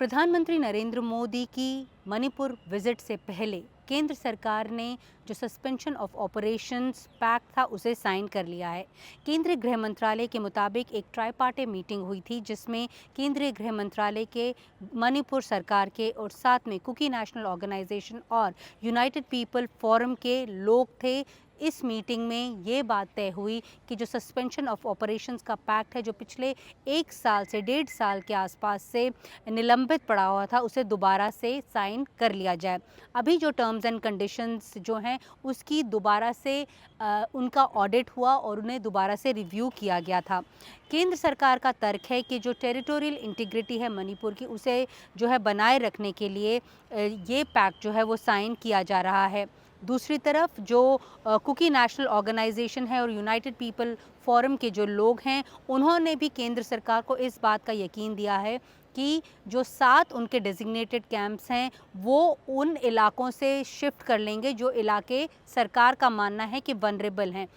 प्रधानमंत्री नरेंद्र मोदी की मणिपुर विजिट से पहले केंद्र सरकार ने जो सस्पेंशन ऑफ ऑपरेशंस पैक्ट था उसे साइन कर लिया है। केंद्रीय गृह मंत्रालय के मुताबिक एक ट्राईपार्टी मीटिंग हुई थी जिसमें केंद्रीय गृह मंत्रालय के, मणिपुर सरकार के और साथ में कुकी नेशनल ऑर्गेनाइजेशन और यूनाइटेड पीपल फोरम के लोग थे। इस मीटिंग में ये बात तय हुई कि जो सस्पेंशन ऑफ ऑपरेशंस का पैक्ट है, जो पिछले 1 साल से 1.5 साल के आसपास से निलंबित पड़ा हुआ था, उसे दोबारा से साइन कर लिया जाए। अभी जो टर्म्स एंड कंडीशंस जो हैं उसकी दोबारा से उनका ऑडिट हुआ और उन्हें दोबारा से रिव्यू किया गया था। केंद्र सरकार का तर्क है कि जो टेरिटोरियल इंटीग्रिटी है मणिपुर की, उसे जो है बनाए रखने के लिए ये पैक्ट जो है वो साइन किया जा रहा है। दूसरी तरफ जो कुकी नेशनल ऑर्गेनाइजेशन है और यूनाइटेड पीपल फोरम के जो लोग हैं, उन्होंने भी केंद्र सरकार को इस बात का यकीन दिया है कि जो 7 उनके डेजिग्नेटेड कैंप्स हैं वो उन इलाकों से शिफ्ट कर लेंगे जो इलाके सरकार का मानना है कि वनरेबल हैं,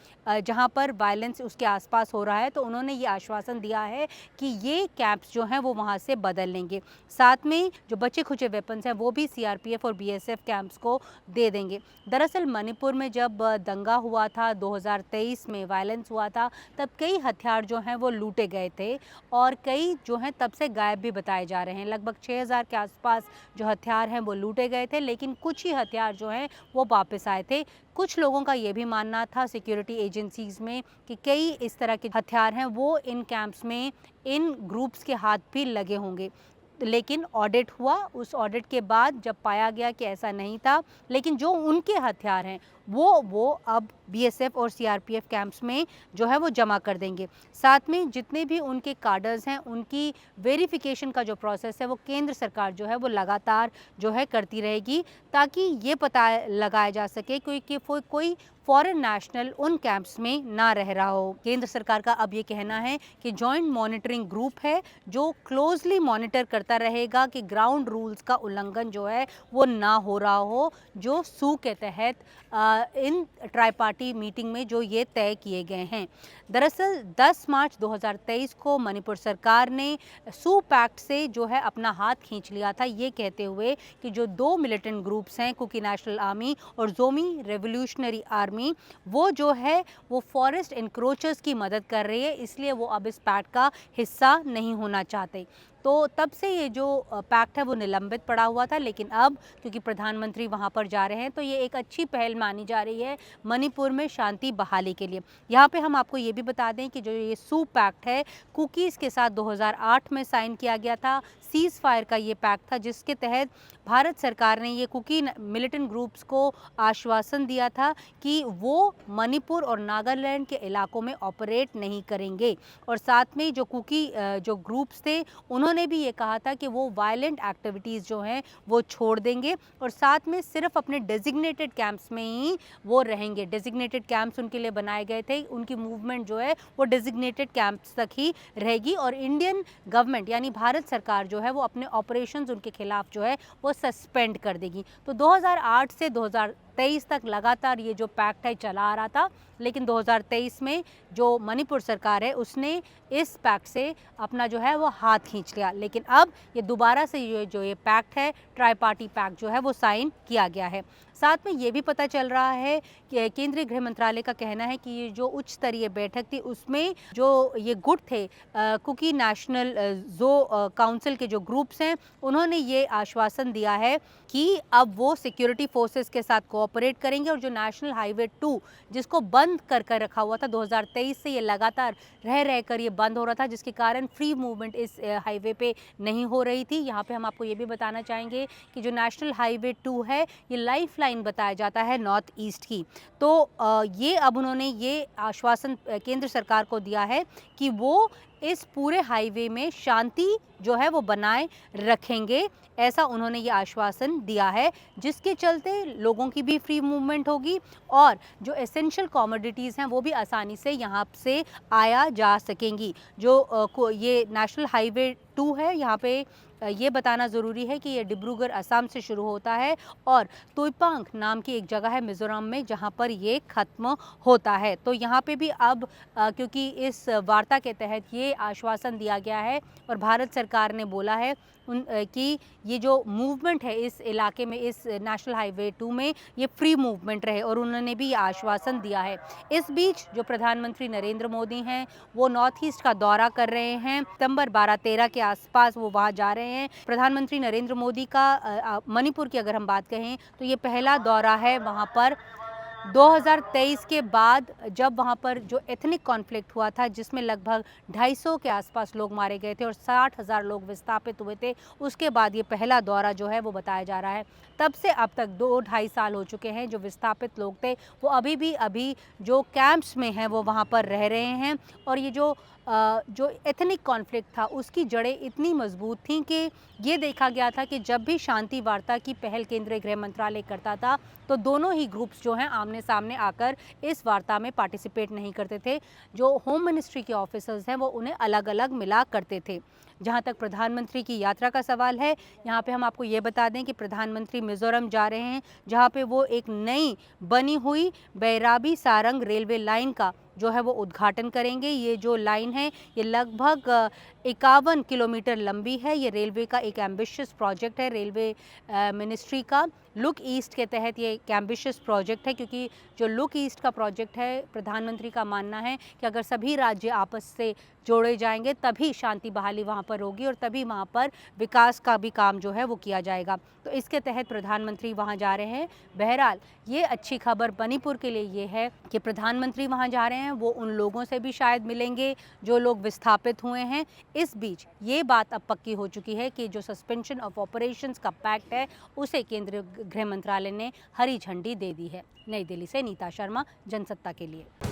जहां पर वायलेंस उसके आसपास हो रहा है। तो उन्होंने ये आश्वासन दिया है कि ये कैंप्स जो हैं वो वहां से बदल लेंगे। साथ में जो बचे खुचे वेपन्स हैं वो भी सीआरपीएफ और बीएसएफ कैंप्स को दे देंगे। दरअसल मणिपुर में जब दंगा हुआ था 2023 में, वायलेंस हुआ था, तब कई हथियार जो हैं वो लूटे गए थे और कई जो हैं तब से गायब भी बताए जा रहे हैं। लगभग 6000 के आसपास जो हथियार हैं वो लूटे गए थे, लेकिन कुछ ही हथियार जो हैं वो वापस आए थे। कुछ लोगों का ये भी मानना था सिक्योरिटी एजेंसीज में कि कई इस तरह के हथियार हैं वो इन कैंप्स में इन ग्रुप्स के हाथ भी लगे होंगे, लेकिन ऑडिट हुआ। उस ऑडिट के बाद जब पाया गया कि ऐसा नहीं था, लेकिन जो उनके हथियार हैं वो अब बीएसएफ और सीआरपीएफ कैंप्स में जो है वो जमा कर देंगे। साथ में जितने भी उनके कार्डर्स हैं उनकी वेरिफिकेशन का जो प्रोसेस है वो केंद्र सरकार जो है वो लगातार जो है करती रहेगी, ताकि ये पता लगाया जा सके कि कोई फॉरेन नेशनल उन कैंप्स में ना रह रहा हो। केंद्र सरकार का अब ये कहना है कि जॉइंट मॉनिटरिंग ग्रुप है जो क्लोजली मॉनिटर करता रहेगा कि ग्राउंड रूल्स का उल्लंघन जो है वो ना हो रहा हो, जो सू के तहत इन ट्राईपार्टी मीटिंग में जो ये तय किए गए हैं। दरअसल 10 मार्च 2023 को मणिपुर सरकार ने सू पैक्ट से जो है अपना हाथ खींच लिया था, ये कहते हुए कि जो 2 मिलिटेंट ग्रुप्स हैं, कुकी नेशनल आर्मी और जोमी रेवोल्यूशनरी आर्मी, वो जो है वो फॉरेस्ट इंक्रोचर्स की मदद कर रही है, इसलिए वो अब इस पैक्ट का हिस्सा नहीं होना चाहते। तो तब से ये जो पैक्ट है वो निलंबित पड़ा हुआ था, लेकिन अब क्योंकि प्रधानमंत्री वहाँ पर जा रहे हैं तो ये एक अच्छी पहल मानी जा रही है मणिपुर में शांति बहाली के लिए। यहाँ पे हम आपको ये भी बता दें कि जो ये सू पैक्ट है कुकीज़ के साथ 2008 में साइन किया गया था। सीज़ फायर का ये पैक्ट था जिसके तहत भारत सरकार ने ये कुकी मिलिटेंट ग्रुप्स को आश्वासन दिया था कि वो मणिपुर और नागालैंड के इलाकों में ऑपरेट नहीं करेंगे, और साथ में जो कुकी जो ग्रुप्स थे उन्होंने भी ये कहा था कि वो वायलेंट एक्टिविटीज़ जो हैं वो छोड़ देंगे और साथ में सिर्फ अपने डेजिग्नेटेड कैंप्स में ही वो रहेंगे। डेजिग्नेटेड कैंप्स उनके लिए बनाए गए थे, उनकी मूवमेंट जो है वो डेजिग्नेटेड कैंप्स तक ही रहेगी और इंडियन गवर्नमेंट यानी भारत सरकार जो है वो अपने ऑपरेशंस उनके खिलाफ जो है वो सस्पेंड कर देगी। तो 2008 से 2023 तक लगातार ये जो पैक्ट है चला आ रहा था, लेकिन 2023 में जो मणिपुर सरकार है उसने इस पैक्ट से अपना जो है वो हाथ खींच लिया। लेकिन अब ये दोबारा से ये पैक्ट है, ट्राईपार्टी पैक्ट जो है वो साइन किया गया है। साथ में ये भी पता चल रहा है कि केंद्रीय गृह मंत्रालय का कहना है कि ये जो उच्च स्तरीय बैठक थी उसमें जो ये गुट थे कुकी नेशनल जो काउंसिल के जो ग्रुप्स हैं, उन्होंने ये आश्वासन दिया है कि अब वो सिक्योरिटी फोर्सेस के साथ कोऑपरेट करेंगे और जो नेशनल हाईवे 2 जिसको बंद कर रखा हुआ था 2023 से, ये लगातार रह कर ये बंद हो रहा था, जिसके कारण फ्री मूवमेंट इस हाईवे पे नहीं हो रही थी। यहाँ पे हम आपको ये भी बताना चाहेंगे कि जो नेशनल हाईवे 2 है ये लाइफलाइन बताया जाता है नॉर्थ ईस्ट की। तो ये अब उन्होंने ये आश्वासन केंद्र सरकार को दिया है कि वो इस पूरे हाईवे में शांति जो है वो बनाए रखेंगे, ऐसा उन्होंने ये आश्वासन दिया है, जिसके चलते लोगों की भी फ्री मूवमेंट होगी और जो एसेंशियल कमोडिटीज़ हैं वो भी आसानी से यहाँ से आया जा सकेंगी। जो ये नेशनल हाईवे 2 है, यहाँ पे ये बताना ज़रूरी है कि ये डिब्रूगढ़ असम से शुरू होता है और तुइपांग नाम की एक जगह है मिज़ोरम में जहाँ पर ये ख़त्म होता है। तो यहाँ पे भी अब क्योंकि इस वार्ता के तहत ये आश्वासन दिया गया है और भारत सरकार ने बोला है कि ये जो मूवमेंट है इस इलाके में, इस नेशनल हाईवे 2 में, ये फ्री मूवमेंट रहे और उन्होंने भी ये आश्वासन दिया है। इस बीच जो प्रधानमंत्री नरेंद्र मोदी हैं वो नॉर्थ ईस्ट का दौरा कर रहे हैं। सितंबर 12-13 के आसपास वो वहाँ जा रहे हैं। प्रधानमंत्री नरेंद्र मोदी का मणिपुर की अगर हम बात कहें तो ये पहला दौरा है वहाँ पर। 2023 के बाद जब वहाँ पर जो एथनिक कॉन्फ्लिक्ट हुआ था जिसमें लगभग 250 के आसपास लोग मारे गए थे और 60,000 लोग विस्थापित हुए थे, उसके बाद ये पहला दौरा जो है वो बताया जा रहा है। तब से अब तक 2-2.5 साल हो चुके हैं। जो विस्थापित लोग थे वो अभी जो कैंप्स में हैं वो वहाँ पर रह रहे हैं और ये जो एथनिक कॉन्फ्लिक्ट था उसकी जड़ें इतनी मजबूत थीं कि ये देखा गया था कि जब भी शांति वार्ता की पहल केंद्रीय गृह मंत्रालय करता था तो दोनों ही ग्रुप्स जो हैं आमने सामने आकर इस वार्ता में पार्टिसिपेट नहीं करते थे। जो होम मिनिस्ट्री के ऑफिसर्स हैं वो उन्हें अलग अलग मिला करते थे। जहाँ तक प्रधानमंत्री की यात्रा का सवाल है, यहाँ पे हम आपको ये बता दें कि प्रधानमंत्री मिज़ोरम जा रहे हैं, जहाँ पे वो एक नई बनी हुई बैराबी सारंग रेलवे लाइन का जो है वो उद्घाटन करेंगे। ये जो लाइन है ये लगभग 51 किलोमीटर लंबी है। ये रेलवे का एक एम्बिशियस प्रोजेक्ट है। रेलवे मिनिस्ट्री का लुक ईस्ट के तहत ये एक एम्बिशियस प्रोजेक्ट है, क्योंकि जो लुक ईस्ट का प्रोजेक्ट है, प्रधानमंत्री का मानना है कि अगर सभी राज्य आपस से जोड़े जाएंगे तभी शांति बहाली वहाँ पर होगी और तभी वहाँ पर विकास का भी काम जो है वो किया जाएगा। तो इसके तहत प्रधानमंत्री वहाँ जा रहे हैं। बहरहाल ये अच्छी खबर मणिपुर के लिए ये है कि प्रधानमंत्री वहाँ जा रहे हैं, वो उन लोगों से भी शायद मिलेंगे जो लोग विस्थापित हुए हैं। इस बीच ये बात अब पक्की हो चुकी है कि जो सस्पेंशन ऑफ ऑपरेशंस का पैक्ट है उसे केंद्रीय गृह मंत्रालय ने हरी झंडी दे दी है। नई दिल्ली से नीता शर्मा, जनसत्ता के लिए।